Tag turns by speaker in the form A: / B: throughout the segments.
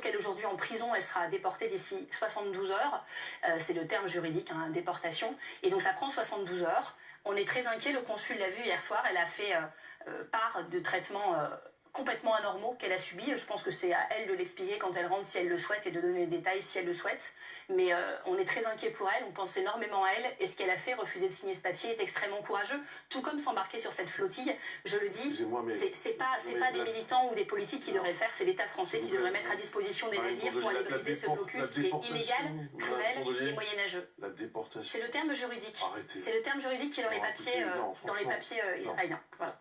A: qu'elle aujourd'hui en prison, elle sera déportée d'ici 72 heures. C'est le terme juridique, hein, déportation. Et donc ça prend 72 heures. On est très inquiet, le consul l'a vu hier soir, elle a fait part de traitements complètement anormaux qu'elle a subis. Je pense que c'est à elle de l'expliquer quand elle rentre si elle le souhaite et de donner les détails si elle le souhaite. Mais on est très inquiet pour elle, on pense énormément à elle. Et ce qu'elle a fait, refuser de signer ce papier, est extrêmement courageux. Tout comme s'embarquer sur cette flottille, je le dis, c'est pas des militants ou des politiques qui devraient le faire, c'est l'État français qui devrait mettre à disposition des navires pour aller briser ce blocus qui est illégal, cruel et moyenâgeux.
B: La déportation.
A: C'est le terme juridique.
B: Arrêtez.
A: C'est le terme juridique qui est dans les papiers, israéliens. Voilà.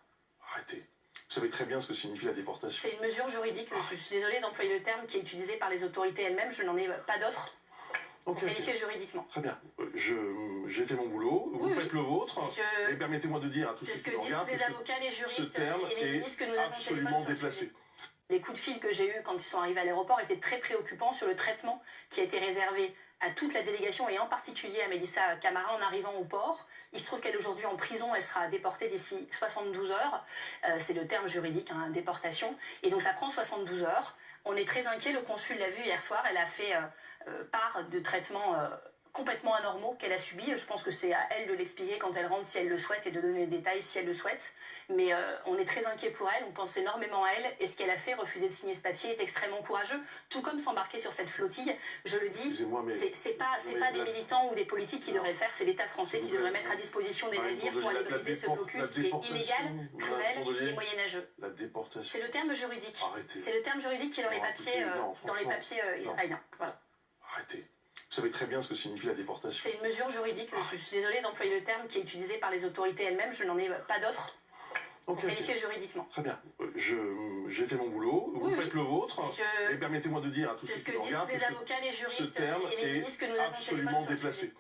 B: Arrêtez. Vous savez très bien ce que signifie la déportation.
A: C'est une mesure juridique, je suis désolée d'employer le terme qui est utilisé par les autorités elles-mêmes, je n'en ai pas d'autre pour qualifier juridiquement.
B: Très bien, j'ai fait mon boulot, vous faites le vôtre, et permettez-moi de dire à tous ceux qui nous regardent
A: que ce que disent les avocats, les juristes
B: ce terme
A: et les ministres que nous avons
B: absolument déplacé.
A: Les coups de fil que j'ai eus quand ils sont arrivés à l'aéroport étaient très préoccupants sur le traitement qui a été réservé à toute la délégation et en particulier à Mélissa Camara en arrivant au port. Il se trouve qu'elle est aujourd'hui en prison, elle sera déportée d'ici 72 heures. C'est le terme juridique, hein, déportation. Et donc ça prend 72 heures. On est très inquiet, le consul l'a vu hier soir, elle a fait part de traitements complètement anormaux qu'elle a subis. Je pense que c'est à elle de l'expliquer quand elle rentre si elle le souhaite et de donner les détails si elle le souhaite. Mais on est très inquiet pour elle, on pense énormément à elle. Et ce qu'elle a fait, refuser de signer ce papier, est extrêmement courageux. Tout comme s'embarquer sur cette flottille, je le dis, c'est pas des militants ou des politiques qui devraient le faire, c'est l'État français qui devrait mettre à disposition des navires pour aller briser ce blocus qui est illégal, cruel et moyenâgeux.
B: La déportation.
A: C'est le terme juridique.
B: Arrêtez.
A: C'est le terme juridique qui est dans les papiers israéliens. Voilà.
B: Arrêtez. Vous savez très bien ce que signifie la déportation.
A: C'est une mesure juridique, je suis désolée d'employer le terme qui est utilisé par les autorités elles-mêmes, je n'en ai pas d'autre pour qualifier juridiquement.
B: Très bien, j'ai fait mon boulot, vous faites le vôtre, et permettez-moi de dire à tous ceux qui nous regardent
A: que ce que disent les avocats, les juristes
B: ce terme
A: et les ministres que nous avons
B: absolument déplacé.